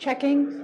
Checking.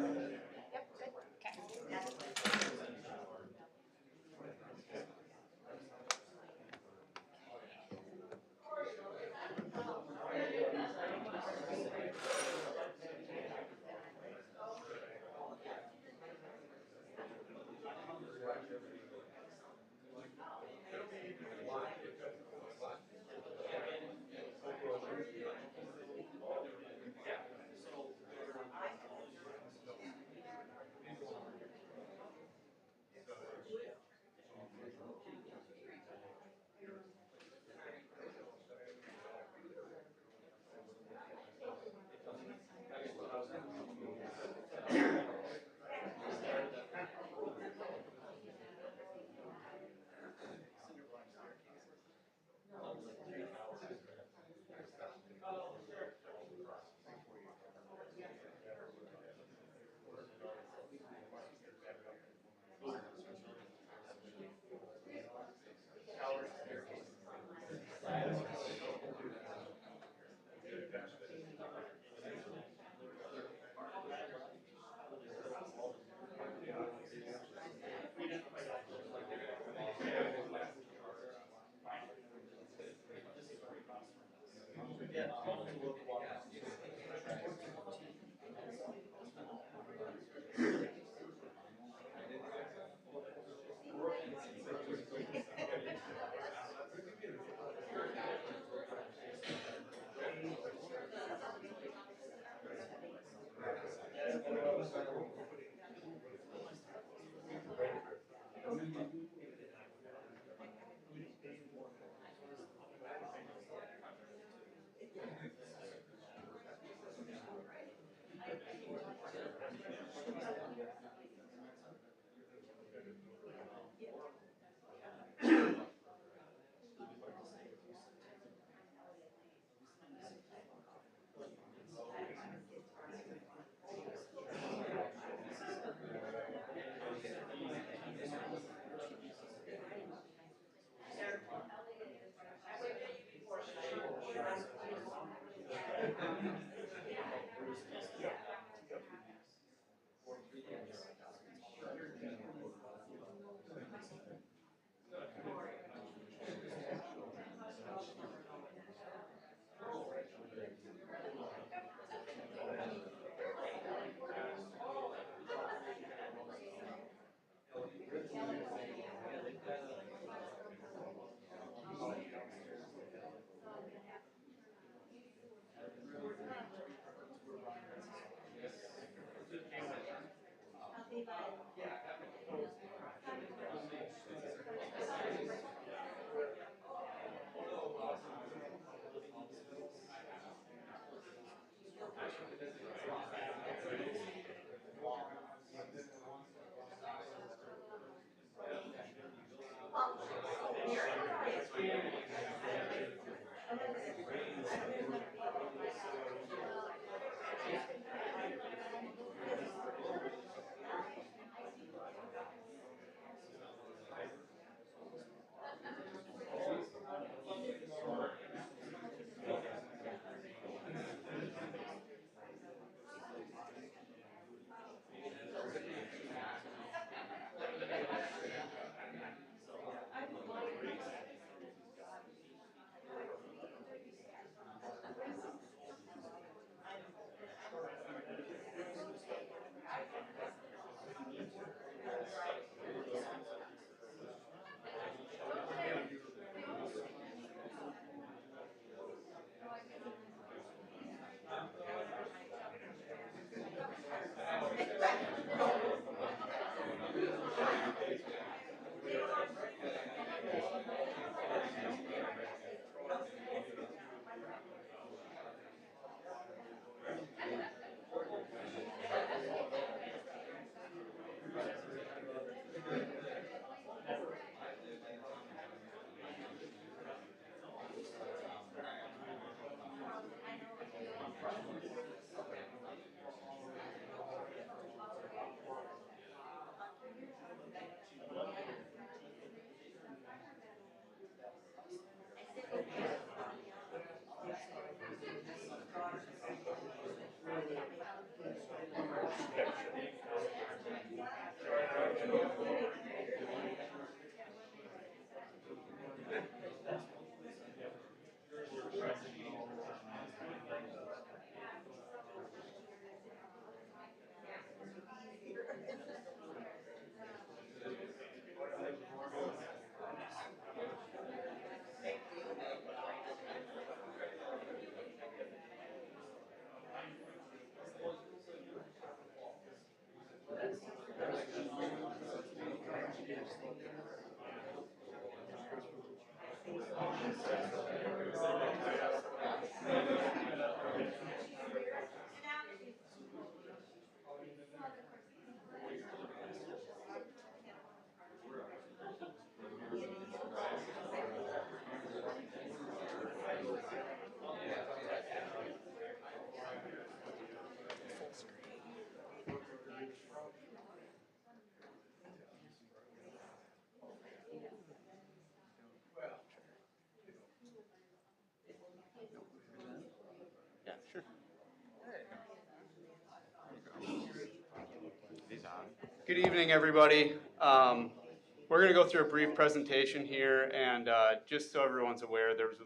Good evening, everybody. We're going to go through a brief presentation here, and just so everyone's aware, there was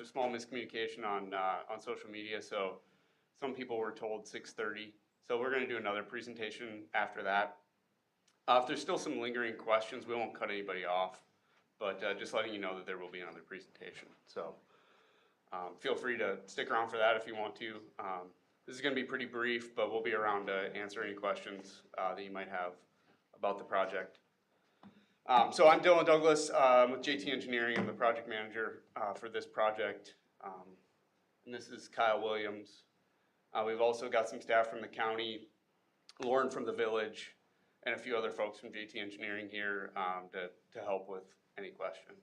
a small miscommunication on social media. So some people were told 6:30. So we're going to do another presentation after that. If there's still some lingering questions, we won't cut anybody off, but just letting you know that there will be another presentation. So feel free to stick around for that if you want to. This is going to be pretty brief, but we'll be around to answer any questions that you might have about the project. So I'm Dylan Douglas. I'm with JT Engineering. I'm the project manager for this project. And this is Kyle Williams. We've also got some staff from the county, Lauren from the village, and a few other folks from JT Engineering here to help with any questions.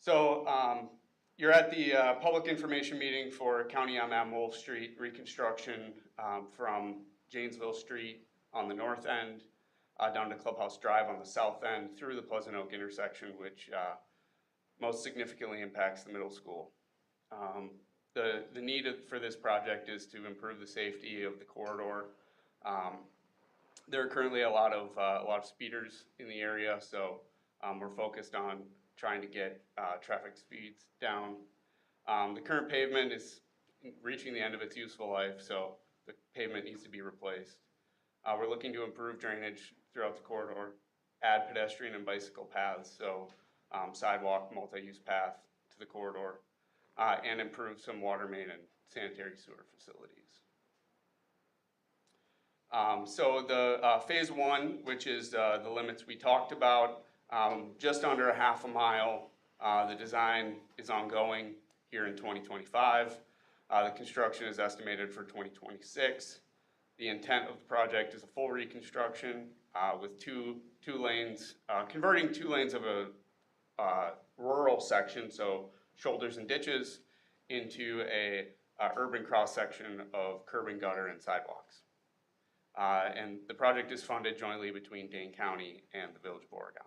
So you're at the public information meeting for County Wolfe Street reconstruction from Janesville Street on the north end down to Clubhouse Drive on the south end through the Pleasant Oak intersection, which most significantly impacts the middle school. The need for this project is to improve the safety of the corridor. There are currently a lot of speeders in the area, so we're focused on trying to get traffic speeds down. The current pavement is reaching the end of its useful life, so the pavement needs to be replaced. We're looking to improve drainage throughout the corridor, add pedestrian and bicycle paths, so sidewalk, multi-use path to the corridor, and improve some water main and sanitary sewer facilities. So the phase one, which is the limits we talked about, just under a half a mile. The design is ongoing here in 2025. The construction is estimated for 2026. The intent of the project is a full reconstruction with two lanes, converting 2 lanes of a rural section, so shoulders and ditches, into a urban cross section of curb and gutter and sidewalks. And the project is funded jointly between Dane County and the Village of Oregon.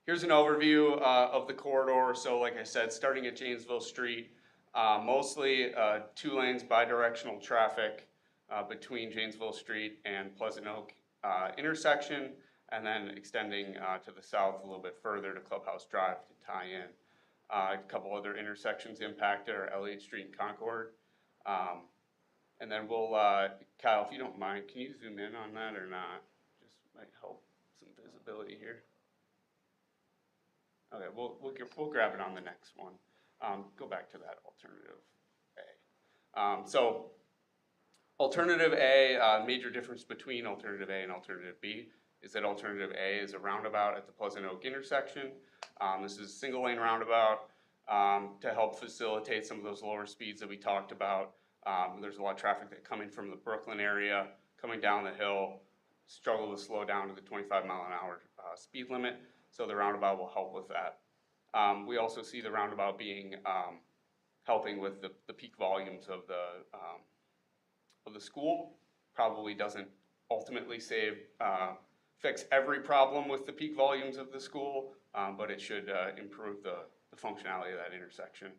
Here's an overview of the corridor. So like I said, starting at Janesville Street, mostly 2 lanes bidirectional traffic between Janesville Street and Pleasant Oak intersection, and then extending to the south a little bit further to Clubhouse Drive to tie in. A couple other intersections impacted are Elliott Street and Concord. And then we'll, Kyle, if you don't mind, can you zoom in on that or not? Just might help some visibility here. Okay, we'll grab it on the next one. Go back to that alternative A. So alternative A, major difference between alternative A and alternative B is that alternative A is a roundabout at the Pleasant Oak intersection. This is a single lane roundabout to help facilitate some of those lower speeds that we talked about. There's a lot of traffic that coming from the Brooklyn area, coming down the hill, struggle to slow down to the 25-mile-an-hour speed limit. So the roundabout will help with that. We also see the roundabout being helping with the peak volumes of the school. Probably doesn't ultimately fix every problem with the peak volumes of the school, but it should improve the functionality of that intersection.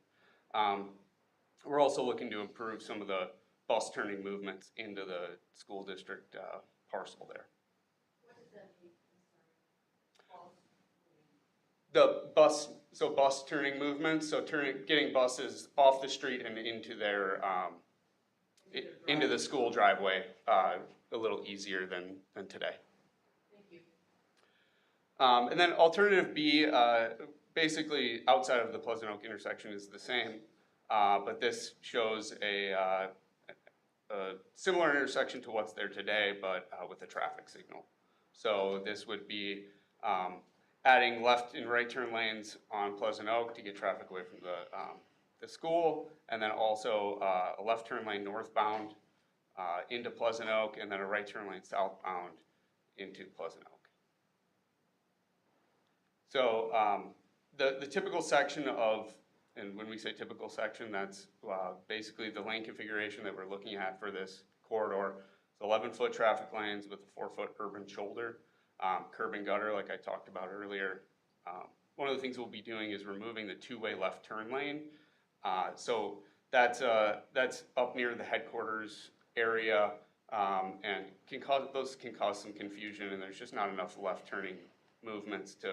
We're also looking to improve some of the bus turning movements into the school district parcel there. The bus turning movements, so getting buses off the street and into their into the school driveway a little easier than today. Thank you. And then alternative B, basically outside of the Pleasant Oak intersection is the same, but this shows a similar intersection to what's there today, but with a traffic signal. So this would be adding left and right turn lanes on Pleasant Oak to get traffic away from the school, and then also a left turn lane northbound into Pleasant Oak, and then a right turn lane southbound into Pleasant Oak. So the typical section of, and when we say typical section, that's basically the lane configuration that we're looking at for this corridor. It's 11-foot traffic lanes with a 4-foot urban shoulder. Curb and gutter, like I talked about earlier. One of the things we'll be doing is removing the 2-way left turn lane. So That's up near the headquarters area, and those can cause some confusion, and there's just not enough left turning movements to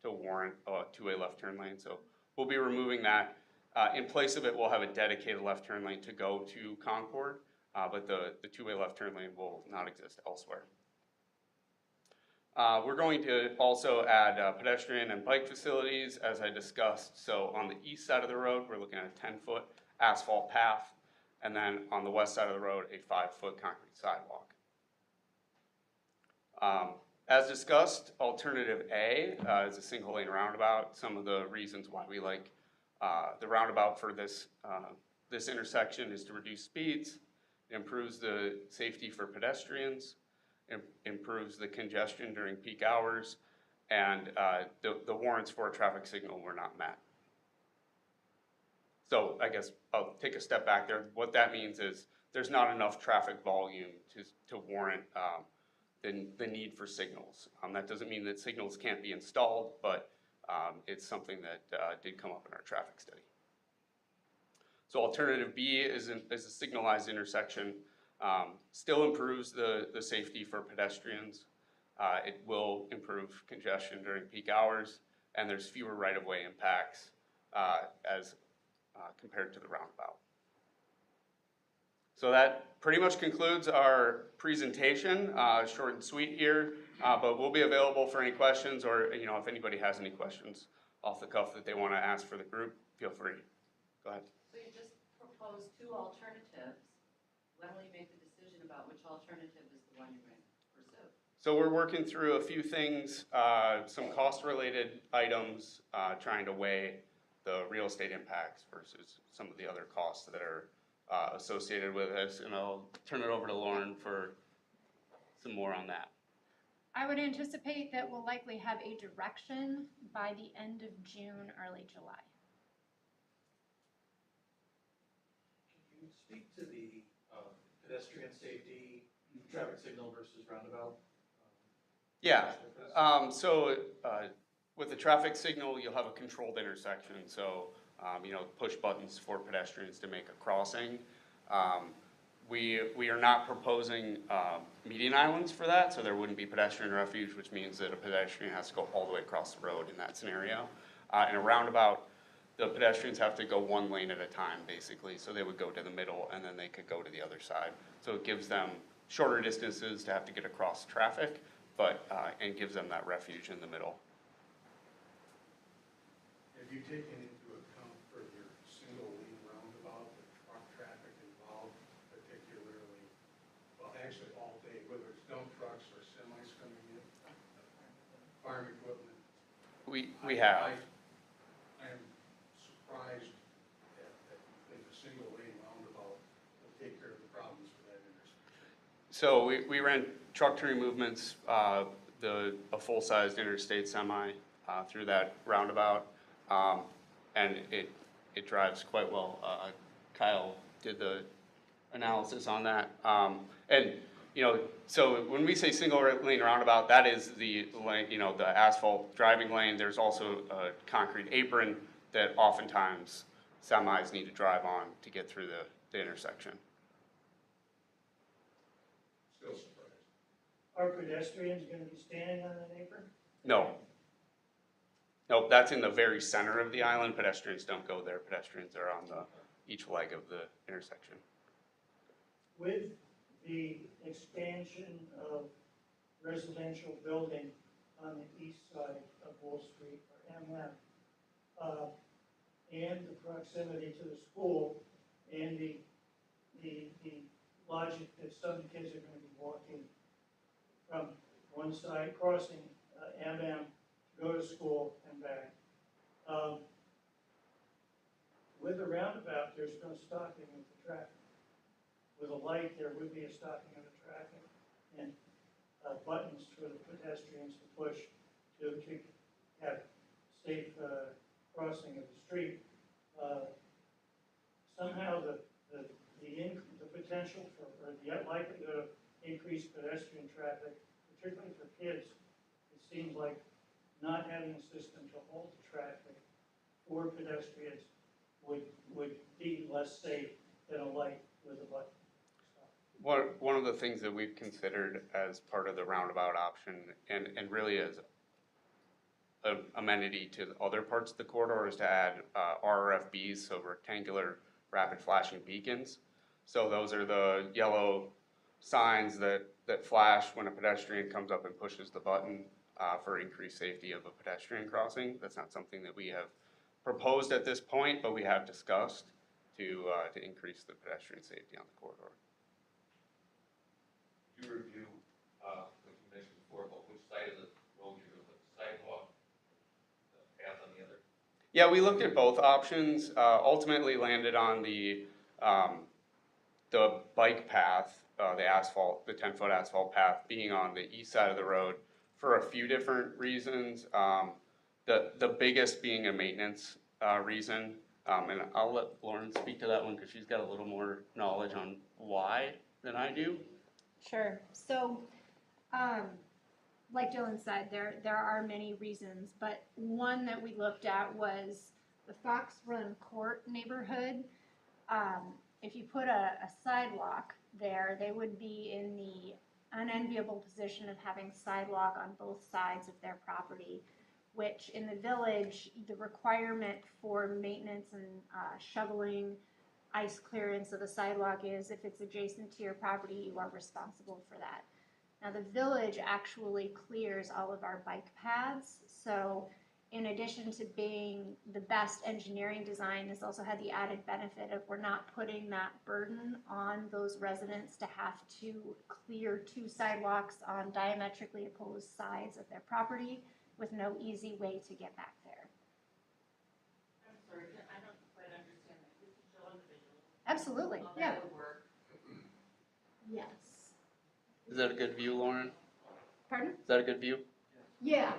warrant a two-way left turn lane. So we'll be removing that. In place of it, we'll have a dedicated left turn lane to go to Concord, but the two-way left turn lane will not exist elsewhere. We're going to also add pedestrian and bike facilities, as I discussed. So on the east side of the road, we're looking at a 10-foot asphalt path, and then on the west side of the road, a 5-foot concrete sidewalk. As discussed, alternative A is a single lane roundabout. Some of the reasons why we like the roundabout for this intersection is to reduce speeds, improves the safety for pedestrians, improves the congestion during peak hours, and the warrants for a traffic signal were not met. So I guess I'll take a step back there. What that means is there's not enough traffic volume to warrant the need for signals. That doesn't mean that signals can't be installed, but it's something that did come up in our traffic study. So alternative B is a signalized intersection. Still improves the safety for pedestrians. It will improve congestion during peak hours, and there's fewer right-of-way impacts as compared to the roundabout. So that pretty much concludes our presentation, short and sweet here, but we'll be available for any questions, or if anybody has any questions off the cuff that they want to ask for the group, feel free. Go ahead. So you just proposed two alternatives. When will you make the decision about which alternative is the one you're going to pursue? So we're working through a few things, some cost-related items, trying to weigh the real estate impacts versus some of the other costs that are associated with this, and I'll turn it over to Lauren for some more on that. I would anticipate that we'll likely have a direction by the end of June, early July. Can you speak to the pedestrian safety, traffic signal versus roundabout? Yeah, with the traffic signal, you'll have a controlled intersection, so push buttons for pedestrians to make a crossing. We are not proposing median islands for that, so there wouldn't be pedestrian refuge, which means that a pedestrian has to go all the way across the road in that scenario. In a roundabout, the pedestrians have to go one lane at a time, basically, so they would go to the middle and then they could go to the other side. So it gives them shorter distances to have to get across traffic, and gives them that refuge in the middle. Have you taken into account for your single lane roundabout, the truck traffic involved, particularly, well, actually all day, whether it's dump trucks or semis coming in, farm equipment? We have. I am surprised that you think a single lane roundabout will take care of the problems for that intersection. So we ran truck turning movements, a full-sized interstate semi through that roundabout. And it drives quite well. Kyle did the analysis on that. So when we say single lane roundabout, that is the lane, the asphalt driving lane. There's also a concrete apron that oftentimes semis need to drive on to get through the intersection. Still surprised. Are pedestrians going to be standing on an apron? No. Nope, that's in the very center of the island. Pedestrians don't go there. Pedestrians are on each leg of the intersection. With the expansion of residential building on the east side of Wolfe Street, or MM, and the proximity to the school, and the logic that some kids are going to be walking from one side, crossing MM, go to school and back. With a roundabout, there's no stopping of the traffic. With a light, there would be a stopping of the traffic, and buttons for the pedestrians to push to have safe crossing of the street. Somehow the potential for, or the likelihood of increased pedestrian traffic, particularly for kids, it seems like not having a system to hold the traffic for pedestrians would be less safe than a light with a button. One of the things that we've considered as part of the roundabout option, and really as an amenity to the other parts of the corridor, is to add RRFBs, so rectangular rapid flashing beacons. So those are the yellow signs that flash when a pedestrian comes up and pushes the button for increased safety of a pedestrian crossing. That's not something that we have proposed at this point, but we have discussed to increase the pedestrian safety on the corridor. You review, what you mentioned before, about which side of the road you're gonna put the sidewalk, the path on the other? Yeah, we looked at both options, ultimately landed on the bike path, the asphalt, the 10-foot asphalt path being on the east side of the road for a few different reasons. The biggest being a maintenance reason, and I'll let Lauren speak to that one because she's got a little more knowledge on why than I do. Sure. So, like Dylan said, there are many reasons, but one that we looked at was the Fox Run Court neighborhood. If you put a sidewalk there, they would be in the unenviable position of having sidewalk on both sides of their property, which in the village, the requirement for maintenance and shoveling, ice clearance of the sidewalk is if it's adjacent to your property, you are responsible for that. Now the village actually clears all of our bike paths, so in addition to being the best engineering design, this also had the added benefit of we're not putting that burden on those residents to have to clear two sidewalks on diametrically opposed sides of their property with no easy way to get back there. I'm sorry, I don't quite understand that. Could you show on the visual? Absolutely, How yeah. that would work? Yes. Is that a good view, Lauren? Pardon? Is that a good view? Yeah.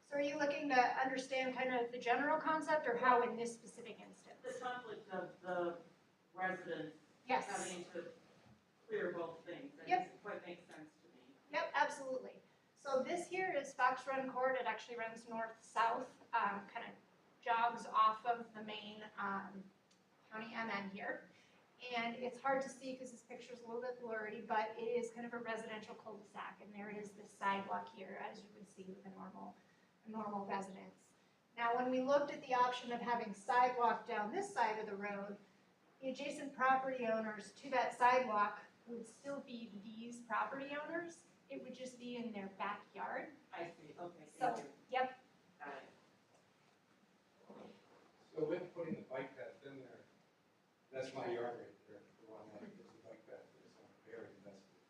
So are you looking to understand kind of the general concept or how in this specific instance? The conflict of the residents Yes. having to clear both things. That Yep. doesn't quite make sense to me. Yep, absolutely. So this here is Fox Run Court. It actually runs north-south, kind of jogs off of the main County MN here. And it's hard to see because this picture is a little bit blurry, but it is kind of a residential cul-de-sac. And there is this sidewalk here, as you would see with a normal residence. Now, when we looked at the option of having sidewalk down this side of the road, the adjacent property owners to that sidewalk would still be these property owners. It would just be in their backyard. I see, okay, So, thank you. yep, Got it. So with putting the bike path in there, that's my yard right there, the one that is the bike path, is very invested.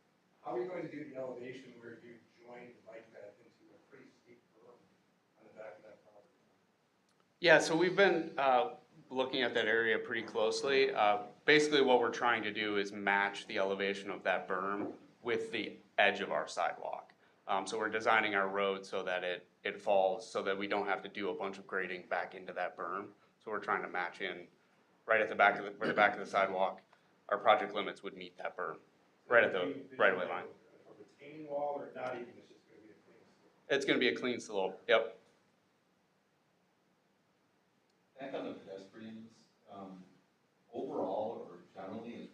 How are you going to do the elevation where you join the bike path into a pretty steep berm on the back of that property? Yeah, so we've been looking at that area pretty closely. Basically, what we're trying to do is match the elevation of that berm with the edge of our sidewalk. So we're designing our road so that it falls, so that we don't have to do a bunch of grading back into that berm. So we're trying to match in right at the back of where the back of the sidewalk, our project limits would meet that berm, right at the right-of-way line. A retaining wall or not even, it's just gonna be a clean slope? It's gonna be a clean slope, yep. Back on the pedestrians, overall or generally, is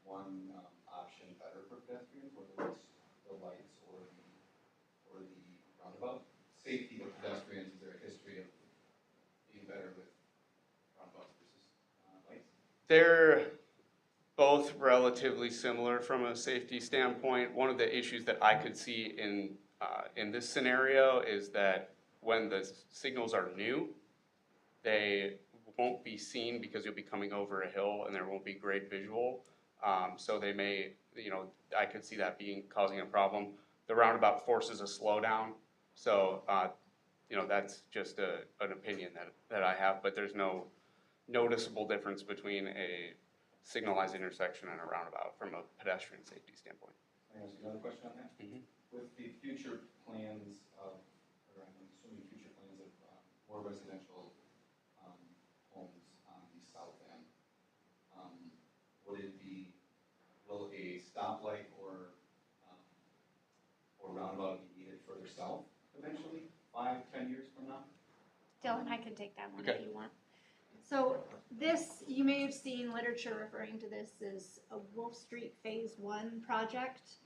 one option better for pedestrians, whether it's the lights or the roundabout? Safety of pedestrians, is there a history of being better with roundabouts versus lights? They're both relatively similar from a safety standpoint. One of the issues that I could see in this scenario is that when the signals are new, they won't be seen because you'll be coming over a hill and there won't be great visual. So they may, I could see that causing a problem. The roundabout forces a slowdown. So, that's just an opinion that I have, but there's no noticeable difference between a signalized intersection and a roundabout from a pedestrian safety standpoint. Can I ask you another question on that? Mhm. With the future plans of, or I'm assuming future plans of more residential homes on the south end, will a stoplight or roundabout be needed further south eventually, 5, 10 years from now? Dylan, I can take that one if Okay. you want. So this, you may have seen literature referring to this as a Wolfe Street Phase 1 project.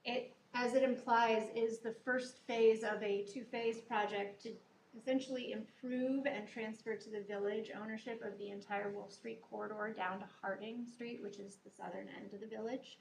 It, as it implies, is the first phase of a two-phase project to essentially improve and transfer to the village ownership of the entire Wolfe Street corridor down to Harding Street, which is the southern end of the village.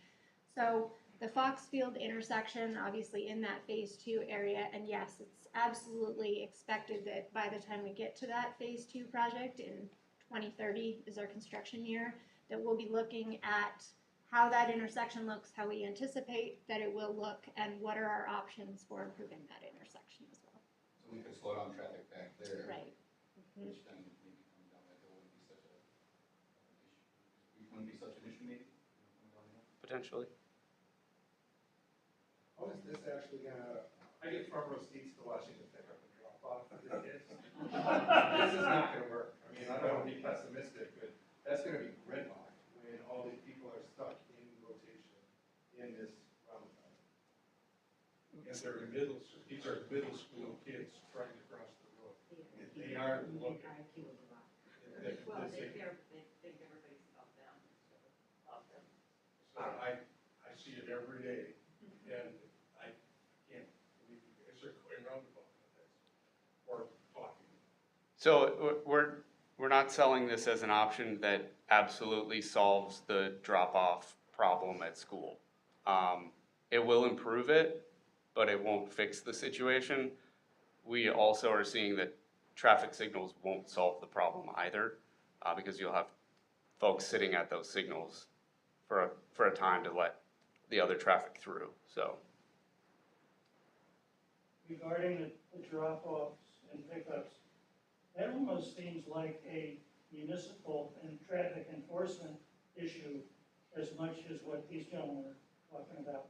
So the Foxfield intersection, obviously in that Phase 2 area, and yes, it's absolutely expected that by the time we get to that Phase 2 project in 2030 is our construction year, that we'll be looking at how that intersection looks, how we anticipate that it will look, and what are our options for improving that intersection as well. So we could slow down traffic back there. Right. Which then maybe coming down that hill wouldn't be such a issue. Wouldn't be such an issue maybe, coming down the hill. Potentially. How is this actually gonna, I get front row seats to watching the pickup and drop off for the kids. This is not gonna work. I mean, I don't wanna be pessimistic, but that's gonna be gridlocked when all these people are stuck in rotation in this roundabout. And they're these are middle school kids trying to cross the road. They aren't looking. Well, they think everybody's about them instead of about them. So I see it every day, and I can't believe you guys are going roundabout with this, or talking. So we're not selling this as an option that absolutely solves the drop-off problem at school. It will improve it, but it won't fix the situation. We also are seeing that traffic signals won't solve the problem either, because you'll have folks sitting at those signals for a time to let the other traffic through, so. Regarding the drop-offs and pickups, that almost seems like a municipal and traffic enforcement issue as much as what these gentlemen are talking about.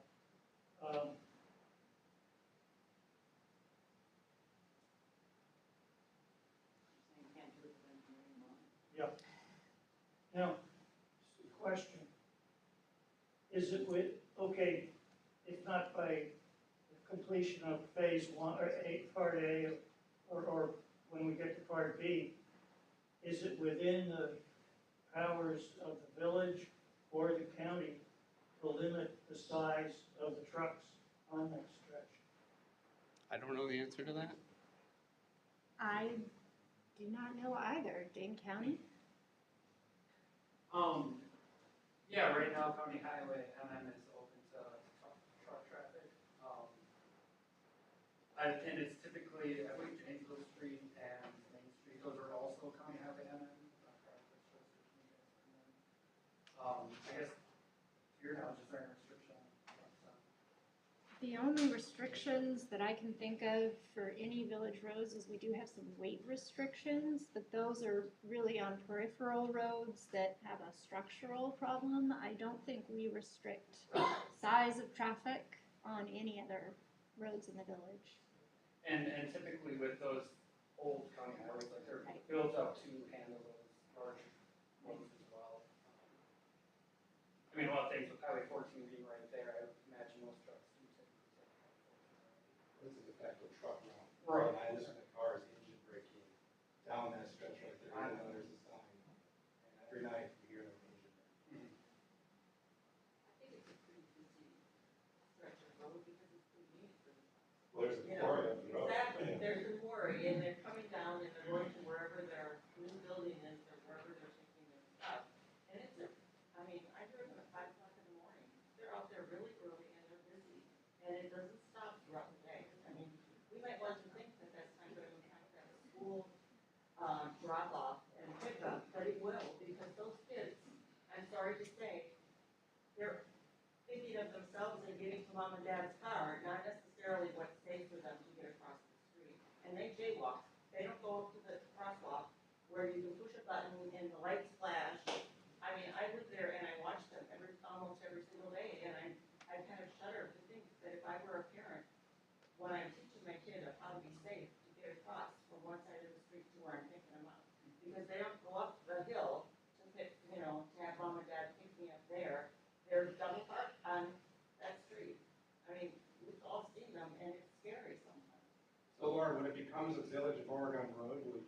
You can't do it with engineering mind. Yeah. Now, question. Is it with, okay, if not by completion of Phase 1, or Part A, or when we get to Part B, is it within the powers of the village or the county to limit the size of the trucks on that stretch? I don't know the answer to that. I do not know either. Dane County? Yeah, right now County Highway MM is open to truck traffic. And it's typically, I believe Janesville Street and Main Street, those are also County Highway MM. I guess your knowledge, is there a restriction on trucks? The only restrictions that I can think of for any village roads is we do have some weight restrictions, but those are really on peripheral roads that have a structural problem. I don't think we restrict size of traffic on any other roads in the village. And typically with those old county highways, like they're Right. built up to handle those large roads as well. I mean, a lot of things with Highway 14 being right there, I would imagine most trucks do typically take Highway 14. This is a fact of truck now. Right. And I listen to cars engine braking down that stretch right there, and then there's a sign. And every night you hear them engine braking. I think it's a pretty busy stretch of road because it's pretty neat for the trucks. Well, there's a You know, quarry up the road. Exactly, there's a quarry, and they're coming down and they're going to wherever their new building is, or wherever they're taking their stuff. And it's, I mean, I hear them at 5 o'clock in the morning, they're out there really early and they're busy, and it doesn't stop throughout the day. I mean, we might want to think that that's not gonna impact that school, drop off and pickup, but it will, because those kids, I'm sorry to say, they're thinking of themselves and getting to mom and dad's car, not necessarily what's safe for them to get across the street. And they jaywalk, they don't go up to the crosswalk where you can push a button and the lights flash. I mean, I live there and I watch them almost every single day, and I kind of shudder to think that if I were a parent, when I'm teaching my kid of how to be safe, to get across from one side of the street to where I'm picking them up. Because they don't go up the hill to pick, to have mom and dad pick me up there. They're double parked on that street. I mean, we've all seen them, and it's scary sometimes. So Laura, when it becomes a Village of Oregon road, will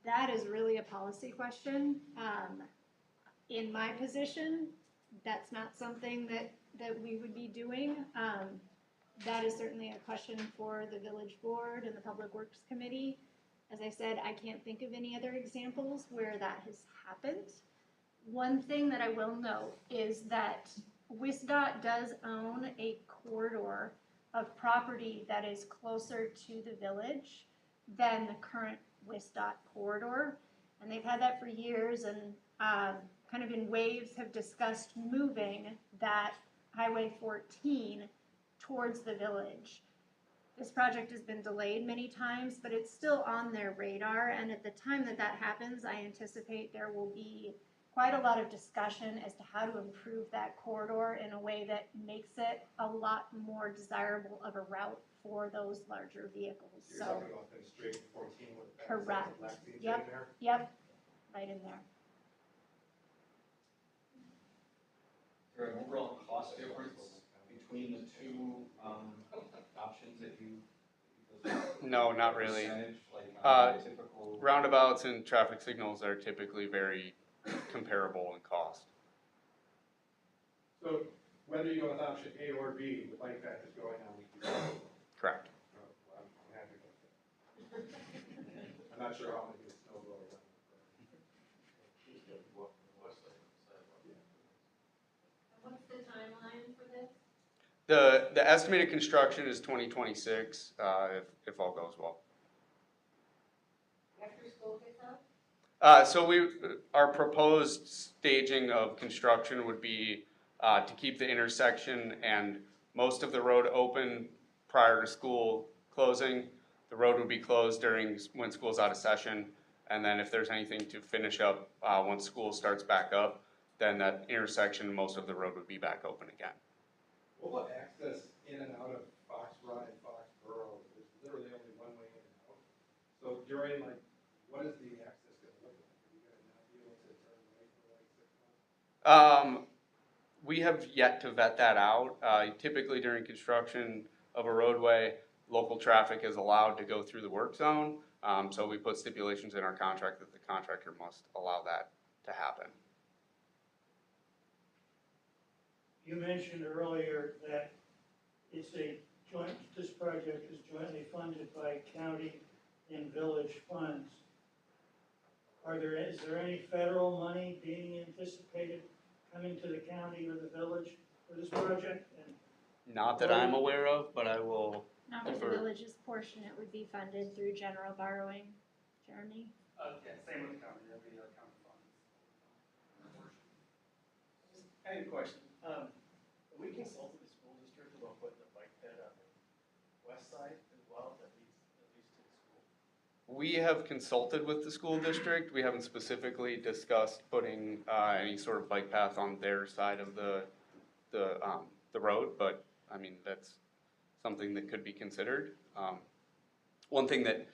That is really a policy question. In my position, that's not something that we would be doing. That is certainly a question for the village board and the public works committee. As I said, I can't think of any other examples where that has happened. One thing that I will note is that WISDOT does own a corridor of property that is closer to the village than the current WISDOT corridor. And they've had that for years, and kind of in waves have discussed moving that Highway 14 towards the village. This project has been delayed many times, but it's still on their radar, and at the time that that happens, I anticipate there will be quite a lot of discussion as to how to improve that corridor in a way that makes it a lot more desirable of a route for those larger vehicles. You're So, talking about then straight 14 with the correct. Lexington in Yep. there? Yep, right in there. Is there an overall cost difference between the two options that you? No, not really. Percentage, like typical? Roundabouts and traffic signals are typically very comparable in cost. So whether you go with option A or B, the bike path is going on each side. Correct. I'm happy with that. I'm not sure how many get snow blowers on. What's the timeline for this? The estimated construction is 2026, if all goes well. After school gets out? So our proposed staging of construction would be to keep the intersection and most of the road open prior to school closing. The road would be closed when school's out of session, and then if there's anything to finish up once school starts back up, then that intersection, most of the road would be back open again. What about access in and out of Fox Run and Foxborough? There's literally only one way in and out. So during what is the access going to look like? Are you going to not be able to turn right for like 6 months? We have yet to vet that out. Typically during construction of a roadway, local traffic is allowed to go through the work zone. So we put stipulations in our contract that the contractor must allow that to happen. You mentioned earlier that this project is jointly funded by county and village funds. Is there any federal money being anticipated coming to the county or the village for this project? And Not that I'm aware of, but I will. Not for the For- village's portion, it would be funded through general borrowing. Jeremy? Yeah, same with the county, that'd be county funds. I have a question. We consulted the school district about putting a bike ped on the west side as well, that leads to the school. We have consulted with the school district. We haven't specifically discussed putting any sort of bike path on their side of the road, but I mean, that's something that could be considered. One thing that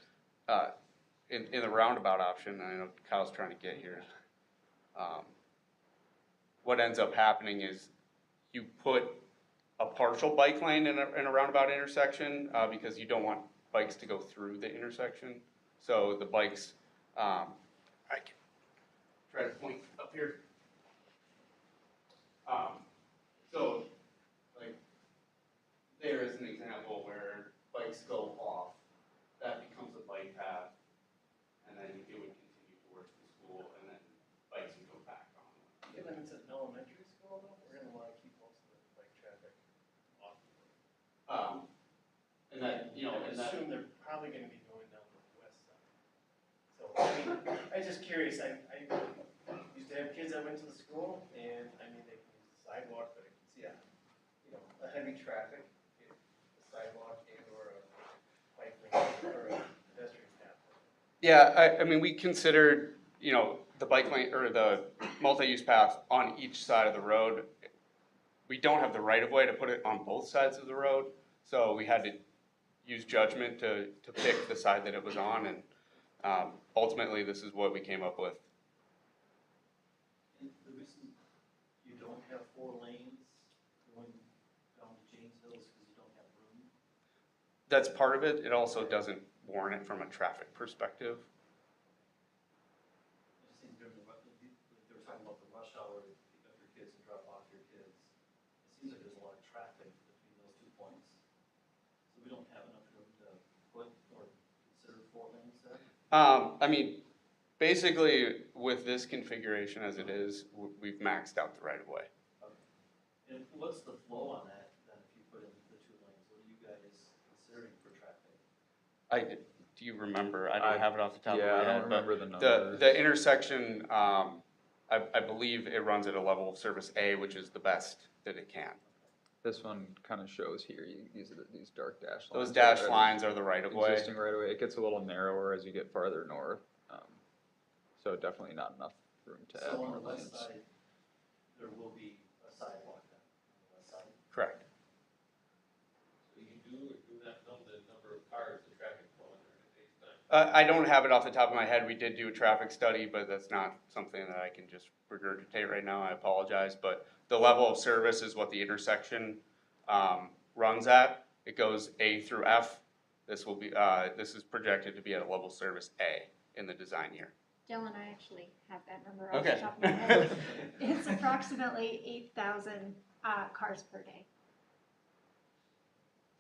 in the roundabout option, I know Kyle's trying to get here. What ends up happening is you put a partial bike lane in a roundabout intersection because you don't want bikes to go through the intersection. So the bikes, I can try to point up here. So like there is an example where bikes go off, that becomes a bike path, and then it would continue towards the school, and then bikes would go back on. Given it's an elementary school though, we're gonna wanna keep most of the bike traffic off the road. And that, you know, I and would that. assume they're probably gonna be going down the west side. So, I mean, I was just curious, I used to have kids that went to the school, and I mean, they can use the sidewalk, but I can see a heavy traffic, a sidewalk and or a bike lane or a pedestrian path. Yeah, I mean, we considered, you know, the bike lane or the multi-use path on each side of the road. We don't have the right of way to put it on both sides of the road, so we had to use judgment to pick the side that it was on, and ultimately, this is what we came up with. And the reason you don't have 4 lanes going down to Janesville is because you don't have room. That's part of it. It also doesn't warrant it from a traffic perspective. I mean, basically, with this configuration as it is, we've maxed out the right of way. And what's the flow on that, then, if you put in the 2 lanes? What are you guys considering for traffic? Do you remember? I don't have it off the top of Yeah, my I head. don't but remember the numbers. The intersection, I believe it runs at a level of service A, which is the best that it can. This one kind of shows here, these dark dash lines. Those dashed lines are the right of way. Existing right of way. It gets a little narrower as you get farther north. So definitely not enough room to add So on more the west lanes. side, there will be a sidewalk then, on the west side? Correct. So you do not know the number of cars, the traffic flow in there at any time. I don't have it off the top of my head. We did do a traffic study, but that's not something that I can just regurgitate right now. I apologize. But the level of service is what the intersection runs at. It goes A through F. This will be, this is projected to be at a level service A in the design year. Dylan, I actually have that number off Okay. the top of my head. It's approximately 8,000 cars per day.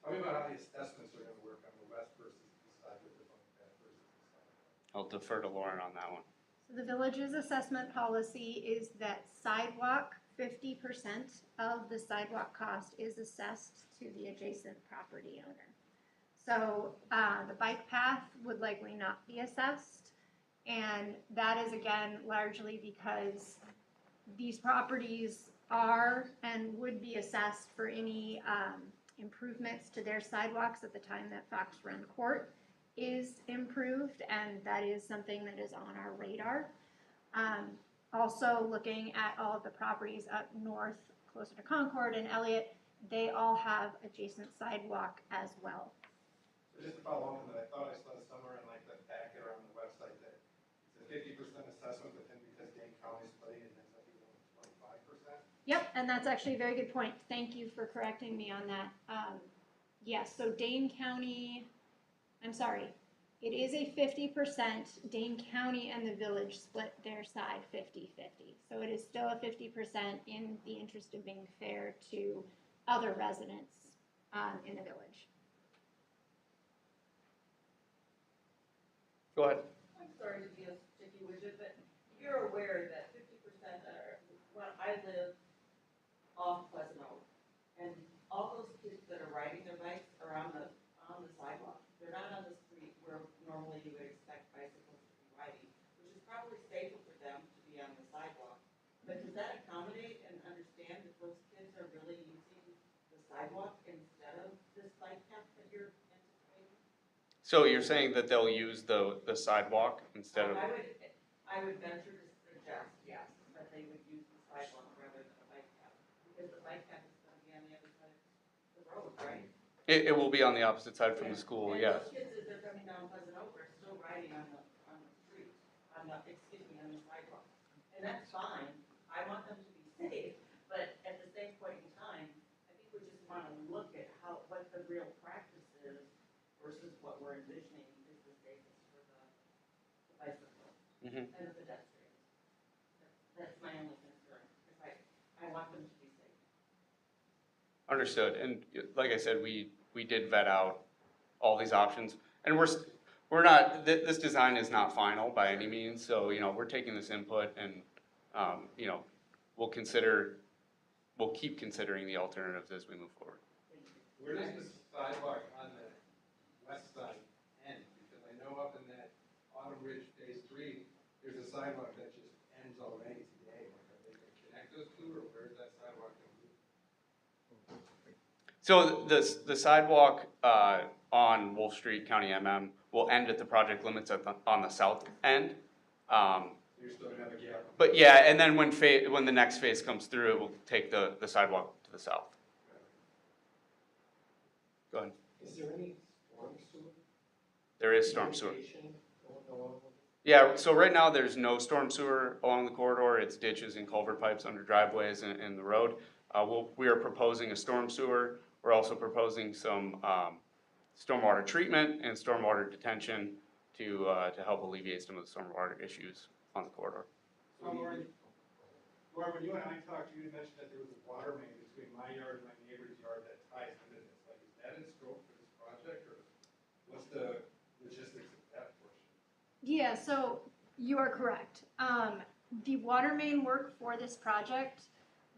Tell me about how the assessments are gonna work on the west versus the east side with the bike path versus the side. I'll defer to Lauren on that one. So the village's assessment policy is that sidewalk, 50% of the sidewalk cost is assessed to the adjacent property owner. So the bike path would likely not be assessed. And that is again largely because these properties are and would be assessed for any improvements to their sidewalks at the time that Fox Run Court is improved, and that is something that is on our radar. Also looking at all of the properties up north, closer to Concord and Elliott, they all have adjacent sidewalk as well. So just to follow up on that, I thought I saw somewhere in like the packet or on the website that it's a 50% assessment, but then because Dane County's putting it, ends up being only 25%. Yep, and that's actually a very good point. Thank you for correcting me on that. Yes, so Dane County, I'm sorry, it is a 50%. Dane County and the village split their side 50-50. So it is still a 50% in the interest of being fair to other residents in the village. Go ahead. I'm sorry to be a sticky widget, but you're aware that 50% are, when I live off Pleasant Oak, and all those kids that are riding their bikes are on the sidewalk. They're not on the street where normally you would expect bicycles to be riding, which is probably safer for them to be on the sidewalk. But does that accommodate and understand that those kids are really using the sidewalk instead of this bike path that you're anticipating? So you're saying that they'll use the sidewalk instead of? I would venture to suggest, yes, that they would use the sidewalk rather than a bike path, because the bike path is gonna be on the other side of the road, right? It will be on the opposite side from the school, And yes. those kids, as they're coming down Pleasant Oak, are still riding on the street, on the sidewalk. And that's fine, I want them to be safe, but at the same point in time, I think we just wanna look at what the real practice is versus what we're envisioning is the safest for the bicycles Mhm. and the pedestrians. That's my only concern, because I want them to be safe. Understood, and like I said, we did vet out all these options, and we're not, this design is not final by any means, so, you know, we're taking this input and, you know, we'll keep considering the alternatives as we move forward. Where does the sidewalk on the west side end? Because I know up in that Autumn Ridge Phase 3, there's a sidewalk that just ends already today. Like, are they gonna connect those two, or where's that sidewalk gonna be? So the sidewalk on Wolfe Street, County MM, will end at the project limits on the south end. You're still gonna have a gap. But yeah, and then when the next phase comes through, it will take the sidewalk to the south. Go ahead. Is there any storm sewer? There is storm sewer. irrigation going along with it? Yeah, so right now, there's no storm sewer along the corridor. It's ditches and culvert pipes under driveways and the road. We are proposing a storm sewer. We're also proposing some stormwater treatment and stormwater detention to help alleviate some of the stormwater issues on the corridor. So Lauren, when you and I talked, you mentioned that there was a water main between my yard and my neighbor's yard that ties into this. Like, is that in scope for this project, or what's the logistics of that portion? Yeah, so you are correct. The water main work for this project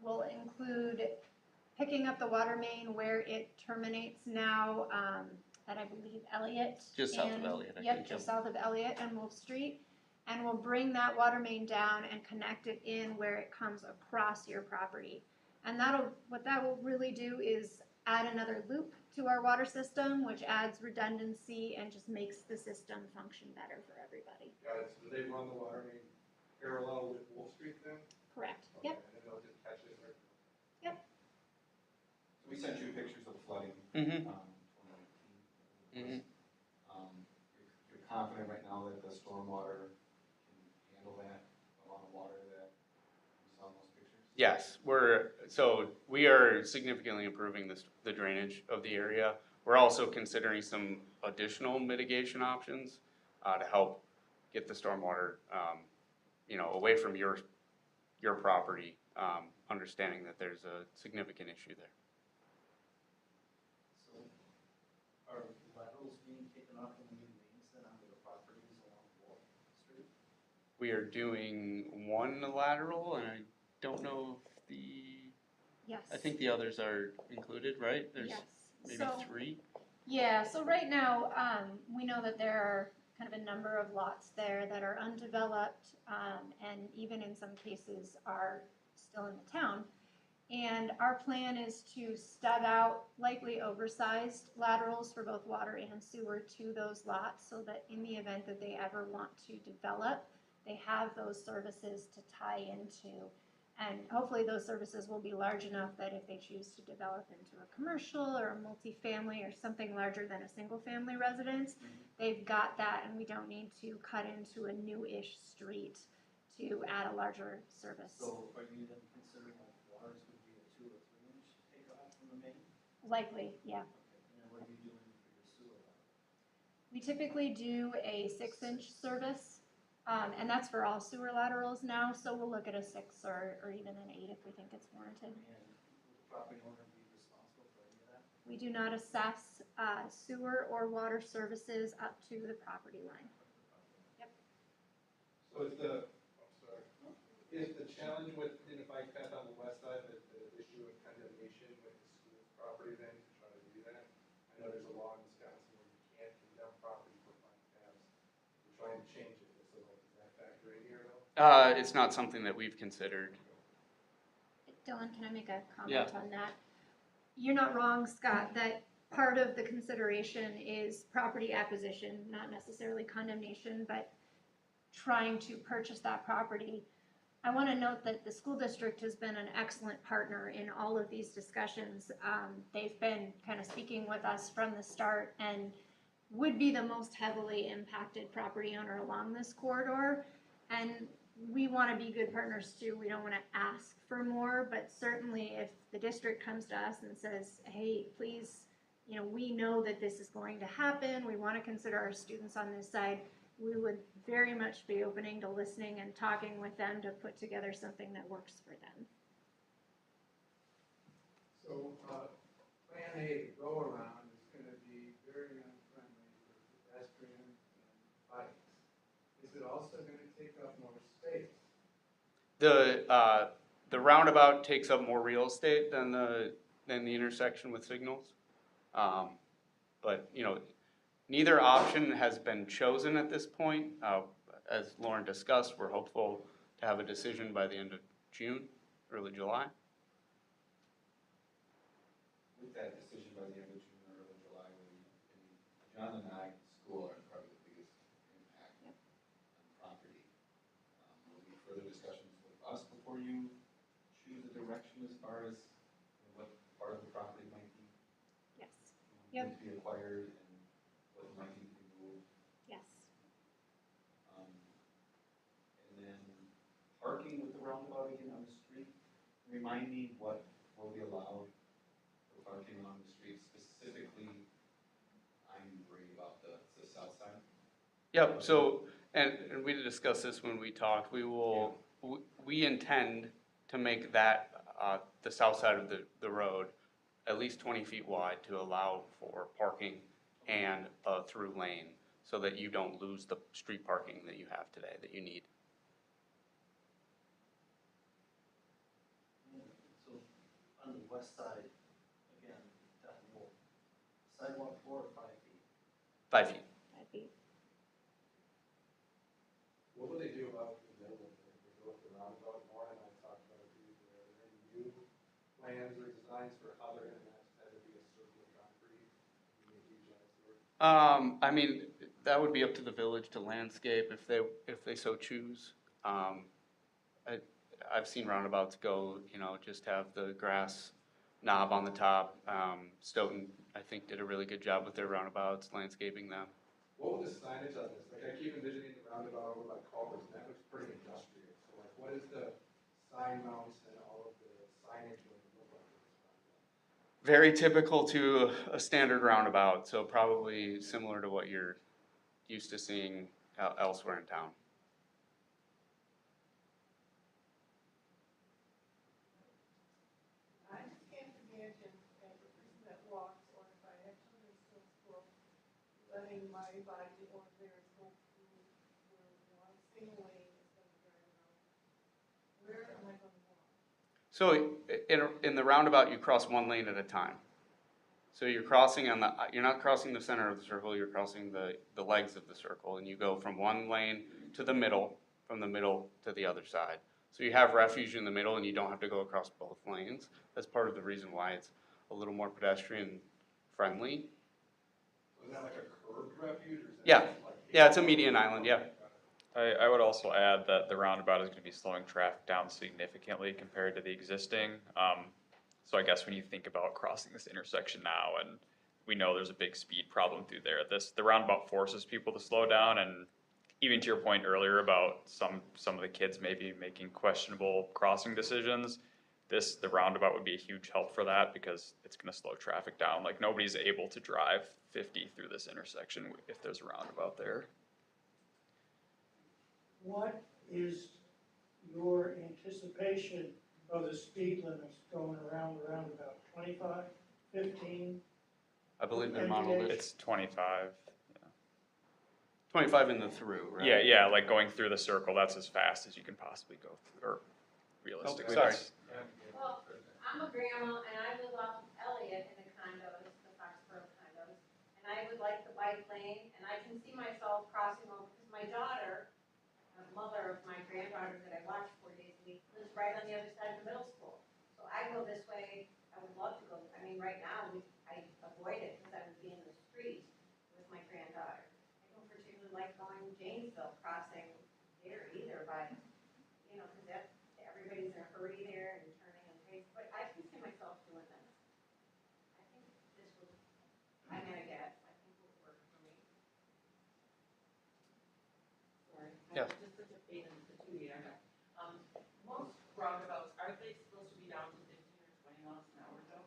will include picking up the water main where it terminates now, at I believe Elliott. Just south of and- Elliott, I Yep, think, just yep. south of Elliott and Wolfe Street. And we'll bring that water main down and connect it in where it comes across your property. And what that will really do is add another loop to our water system, which adds redundancy and just makes the system function better for everybody. Got it, so do they run the water main parallel with Wolfe Street then? Correct, Okay, yep, and then they'll just catch it right? So we sent you pictures of flooding, Mm-hmm. 2019. You're confident right now that the stormwater can handle that amount of water that you saw in those pictures? Yes, we are significantly improving the drainage of the area. We're also considering some additional mitigation options to help get the stormwater, away from your property, understanding that there's a significant issue there. So are laterals being taken off from the new mains then onto the properties along Wolfe Street? We are doing one lateral, and I don't know if yes. I think the others are included, right? There's Yes. maybe So- 3. Yeah, so right now, we know that there are kind of a number of lots there that are undeveloped, and even in some cases are still in the town. And our plan is to stud out likely oversized laterals for both water and sewer to those lots, so that in the event that they ever want to develop, they have those services to tie into. And hopefully those services will be large enough that if they choose to develop into a commercial or a multifamily or something larger than a single-family residence, they've got that, and we don't need to cut into a new-ish street to add a larger service. So are you then considering like waters would be a 2 or 3 inch takeoff from the main? Likely, yeah. Okay, and then what are you doing for your sewer line? We typically do a 6-inch service, and that's for all sewer laterals now, so we'll look at a 6 or even an 8 if we think it's warranted. And will the property owner be responsible for any of that? We do not assess sewer or water services up to the property line. So is the challenge with, in the bike path on the west side, the issue of condemnation with the school's property then to try to do that? I know there's a law in Wisconsin where you can't condemn property for bike paths. We're trying to change it, so like, does that factor in here at all? It's not something that we've considered. Dylan, can I make a comment on that? You're not wrong, Scott, that part of the consideration is property acquisition, not necessarily condemnation, but trying to purchase that property. I want to note that the school district has been an excellent partner in all of these discussions. They've been kind of speaking with us from the start and would be the most heavily impacted property owner along this corridor. And we want to be good partners too. We don't want to ask for more, but certainly if the district comes to us and says, hey, please, we know that this is going to happen. We want to consider our students on this side. We would very much be opening to listening and talking with them to put together something that works for them. So, Plan A, the go-around, is gonna be very unfriendly for pedestrians and bikes. Is it also gonna take up more space? The roundabout takes up more real estate than the intersection with signals. But, neither option has been chosen at this point. As Lauren discussed, we're hopeful to have a decision by the end of June, early July. With that decision by the end of June or early July, John and I, school are probably the biggest impact on property. Will there be further discussions with us before you choose a direction as far as what part of the property might be Yes, need to be acquired and what might need to be moved? yes. And then parking with the roundabout again on the street, remind me what will be allowed for parking on the street, specifically, I'm worried about the south side. Yep, so, and we discussed this when we talked, we intend to make that, the south side of the road at least 20 feet wide to allow for parking and a through lane. so that you don't lose the street parking that you have today, that you need. So on the west side, again, down Wolfe, sidewalk 4 or 5 feet? 5 feet. 5 feet. What would they do about the middle of it? They go with the roundabout, Maura and I talked about it previously. Are there any new plans or designs for how they're gonna match that to be a circle of concrete? Be a huge eyesore? I mean, that would be up to the village to landscape if they so choose. I've seen roundabouts go, just have the grass knob on the top. Stoughton, I think, did a really good job with their roundabouts, landscaping them. What would the signage on this? Like, I keep envisioning the roundabout over by Culver's, and that looks pretty industrial. So like, what is the sign mounts and all of the signage going to look like for this roundabout? Very typical to a standard roundabout, so probably similar to what you're used to seeing elsewhere in town. I just can't imagine as a person that walks, or if I have children still in school, letting my body or theirs go through where one single lane is going to drive around. Where am I going to walk? So in the roundabout, you cross one lane at a time. So you're not crossing the center of the circle, you're crossing the legs of the circle, and you go from one lane to the middle, from the middle to the other side. So you have refuge in the middle and you don't have to go across both lanes. That's part of the reason why it's a little more pedestrian friendly. So is that like a curved refuge or is that Yeah. just like? Yeah, it's a median island, yeah. I would also add that the roundabout is gonna be slowing traffic down significantly compared to the existing. So I guess when you think about crossing this intersection now, and we know there's a big speed problem through there, the roundabout forces people to slow down, and even to your point earlier about some of the kids maybe making questionable crossing decisions, the roundabout would be a huge help for that because it's gonna slow traffic down. Like, nobody's able to drive 50 through this intersection if there's a roundabout there. What is your anticipation of the speed limits going around the roundabout? 25, 15? I believe they're modeled at It's 25. 25 in the through, right? Yeah, like going through the circle, that's as fast as you can possibly go, or realistically. sorry. that's- Well, I'm a grandma and I live off of Elliott in the condos, the Foxborough condos, and I would like the bike lane, and I can see myself crossing over, because my daughter, the mother of my granddaughter that I watch 4 days a week, lives right on the other side of the middle school. So I go this way, I would love to go, I mean, right now, I avoid it because I would be in the street with my granddaughter. I don't particularly like going Janesville crossing there either, but, because everybody's in a hurry there and turning and things, but I can see myself doing this. I think this would, I'm gonna guess, I think would work for me. Sorry. Yes. I'm just such a pain in the two here. Most roundabouts, aren't they supposed to be down to 15 or 20 miles an hour though?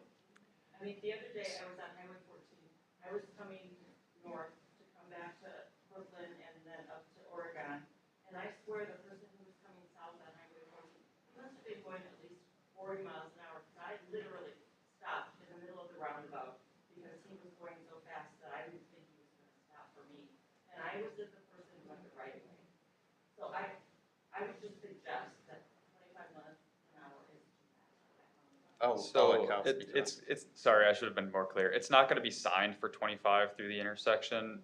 I mean, the other day I was on Highway 14. I was coming north to come back to Brooklyn and then up to Oregon. And I swear the person who was coming south on Highway 14, he must have been going at least 40 miles an hour. Because I literally stopped in the middle of the roundabout because he was going so fast that I didn't think he was going to stop for me. And I was the person who went the right way. So I would just suggest that 25 miles an hour is too fast for that roundabout. I'll let Kyle speak to that. It's, sorry, I should have been more clear. It's not gonna be signed for 25 through the intersection.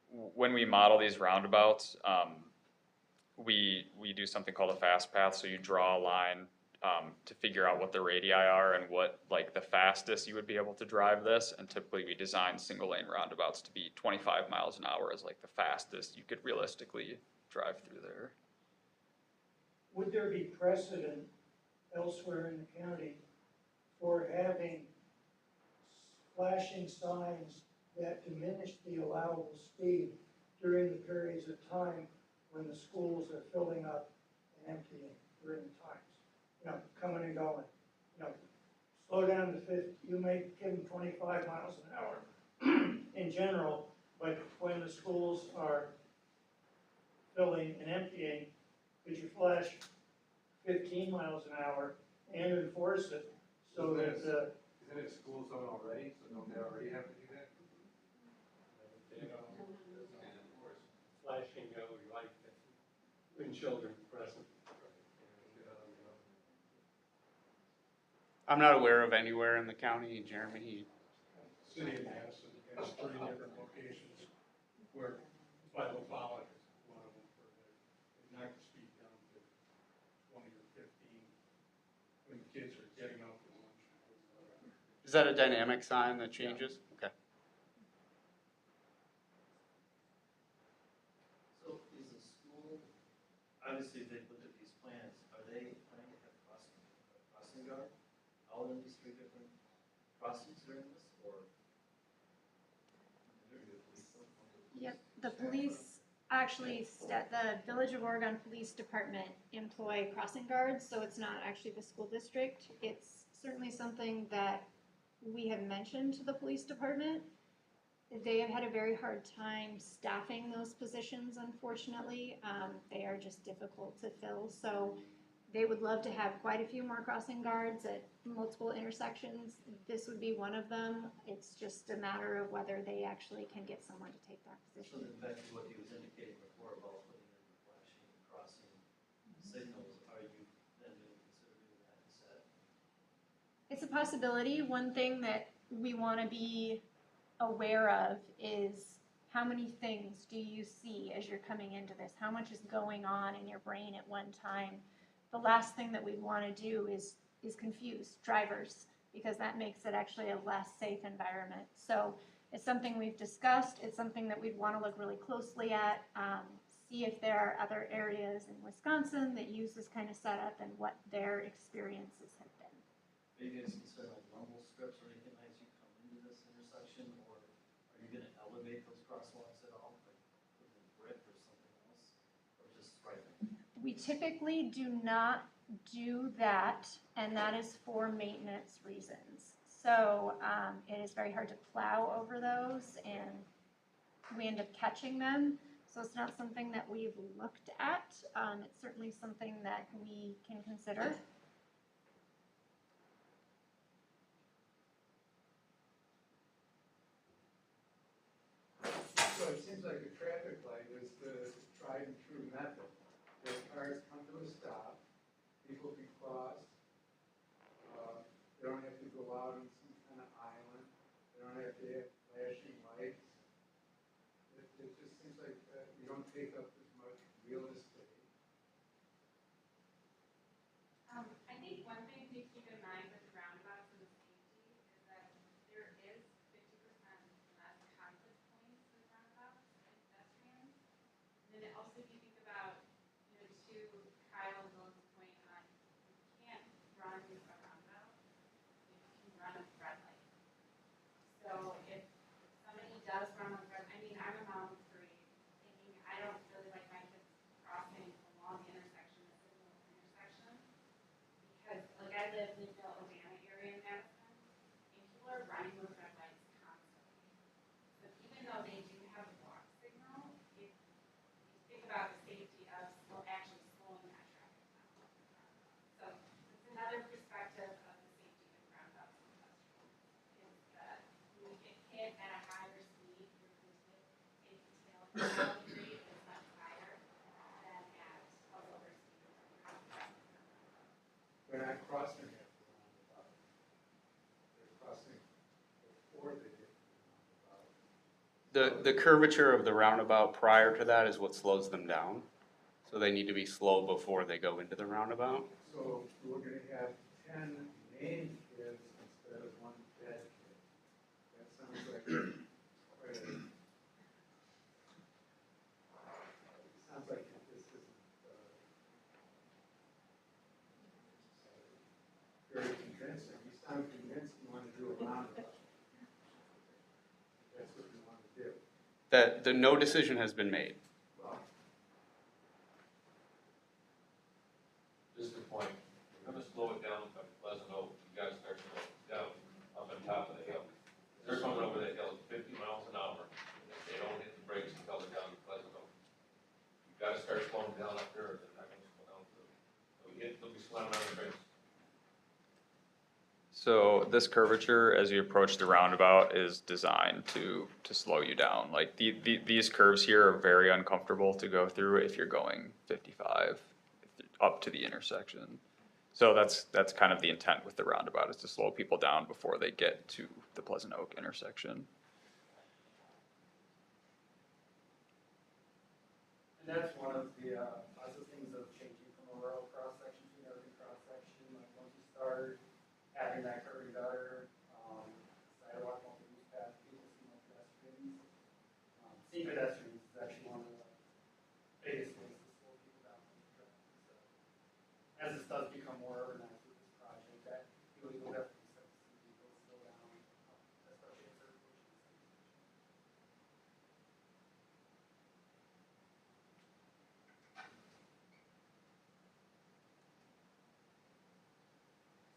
When we model these roundabouts, we do something called a fast path, so you draw a line to figure out what the radii are and what, like, the fastest you would be able to drive this, and typically we design single lane roundabouts to be 25 miles an hour as like the fastest you could realistically drive through there. Would there be precedent elsewhere in the county for having flashing signs that diminish the allowable speed during the periods of time when the schools are filling up and emptying during the times? Coming and going. Slow down to 50, you may give them 25 miles an hour in general, but when the schools are filling and emptying, could you flash 15 miles an hour and enforce it so that, Isn't it school zone already, so don't they already have to do that? When children present. And, I'm not aware of anywhere in the county, Jeremy. City of Madison has 3 different locations where, by Lopala is one of them, where they knock the speed down to 20 or 15 when kids are getting out for lunch. Is that a dynamic sign that changes? Okay. So is the school, obviously they looked at these plans, are they planning to have crossing guard? All in these 3 different crossings during this, or? Yep, the police, actually, the Village of Oregon Police Department employ crossing guards, so it's not actually the school district. It's certainly something that we have mentioned to the police department. They have had a very hard time staffing those positions, unfortunately. They are just difficult to fill, so they would love to have quite a few more crossing guards at multiple intersections. This would be one of them. It's just a matter of whether they actually can get someone to take that So position. then back to what he was indicating before about putting in the flashing and crossing signals, are you then going to consider doing that instead? It's a possibility. One thing that we want to be aware of is how many things do you see as you're coming into this? How much is going on in your brain at one time? The last thing that we want to do is confuse drivers, because that makes it actually a less safe environment. So it's something we've discussed. It's something that we'd want to look really closely at, see if there are other areas in Wisconsin that use this kind of setup and what their experiences have been. Are you guys concerned like rumble strips or anything as you come into this intersection, or are you going to elevate those crosswalks at all, like put in brick or something else, or just striping? We typically do not do that, and that is for maintenance reasons. So it is very hard to plow over those, and we end up catching them. So it's not something that we've looked at. It's certainly something that we can consider. So it seems like a traffic light is the tried and true method. Where cars come to a stop, people can cross, they don't have to go out on some kind of island, they don't have to have flashing lights. It just seems like you don't take up as much real estate. I think one thing to keep in mind with the roundabouts and the safety is that there is 50% less conflict points with roundabouts and pedestrians. And then also if you think about, to Kyle and Will's point on, you can't run a roundabout, you can run a red light. So if somebody does run a red, I'm a mom of 3, thinking I don't really like my kids crossing along the intersection, the signal intersection. Because, like, I live in the Urbana area in Madison, and people are running those red lights constantly. So even though they do have a walk signal, if you think about the safety of actually slowing that traffic down. So it's another perspective of the safety of roundabouts and pedestrians, is that when you get hit at a higher speed, your fatality rate is much higher than at a lower speed. They're not crossing at the roundabout. They're crossing before they get to the roundabout. The curvature of the roundabout prior to that is what slows them down. So they need to be slow before they go into the roundabout. So we're gonna have 10 named kids instead of 1 dead kid. That sounds like quite a. Sounds like this isn't very convincing. You sound convinced you want to do a roundabout. That's what you want to do. That the no decision has been made. Well, Just a point, if you're gonna slow it down from Pleasant Oak, you gotta start slowing it down up on top of the hill. They're coming over that hill at 50 miles an hour, and if they don't hit the brakes until they're down to Pleasant Oak. You gotta start slowing down up there, or they're not gonna slow down through. They'll be slamming on the brakes. So this curvature, as you approach the roundabout, is designed to slow you down. Like these curves here are very uncomfortable to go through if you're going 55 up to the intersection. So that's kind of the intent with the roundabout, is to slow people down before they get to the Pleasant Oak intersection. And that's one of the positive things of changing from a rural cross-section to an urban cross-section. Like once you start adding that curvy gutter, sidewalk, multi-use path, people see more pedestrians. Seeing pedestrians is actually one of the biggest ways to slow people down from traffic. So as this does become more urbanized with this project, that you will definitely start to see people slow down, especially as they're approaching this intersection.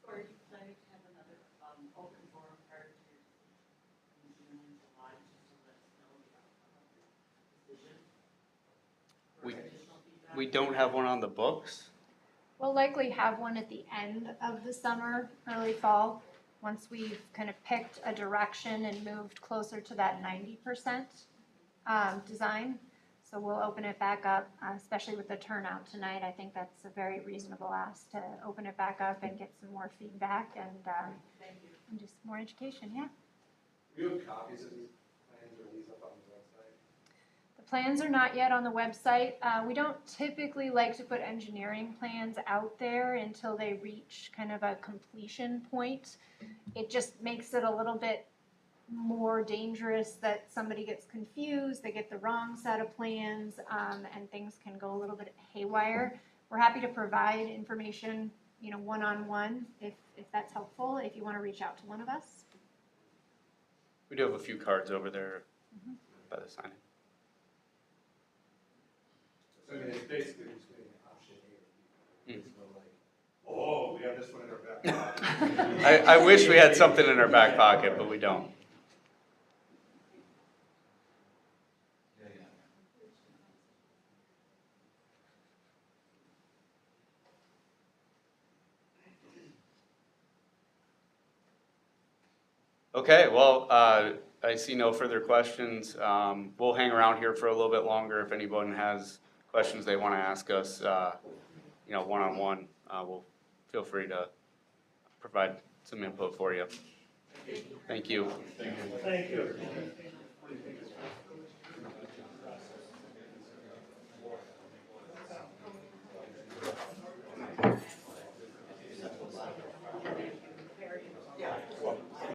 So are you planning to have another, open forum prior to your decision in June and July, just to let us know the outcome of your decision? For We- additional feedback? We don't have one on the books. We'll likely have one at the end of the summer, early fall, once we've kind of picked a direction and moved closer to that 90% design. So we'll open it back up, especially with the turnout tonight. I think that's a very reasonable ask to open it back up and get some more feedback and Thank you. do some more education, yeah. Do you have copies of these plans or these up on the website? The plans are not yet on the website. We don't typically like to put engineering plans out there until they reach kind of a completion point. It just makes it a little bit more dangerous that somebody gets confused, they get the wrong set of plans, and things can go a little bit haywire. We're happy to provide information, one-on-one if that's helpful, if you want to reach out to one of us. We do have a few cards over there by the sign. So I mean, it's basically just getting an option here. Mm. It's not like, oh, we have this one in our back pocket. I wish we had something in our back pocket, but we don't. Yeah, yeah. Okay, well, I see no further questions. We'll hang around here for a little bit longer. If anyone has questions they want to ask us, one-on-one, we'll feel free to provide some input for you. Thank you. Thank you.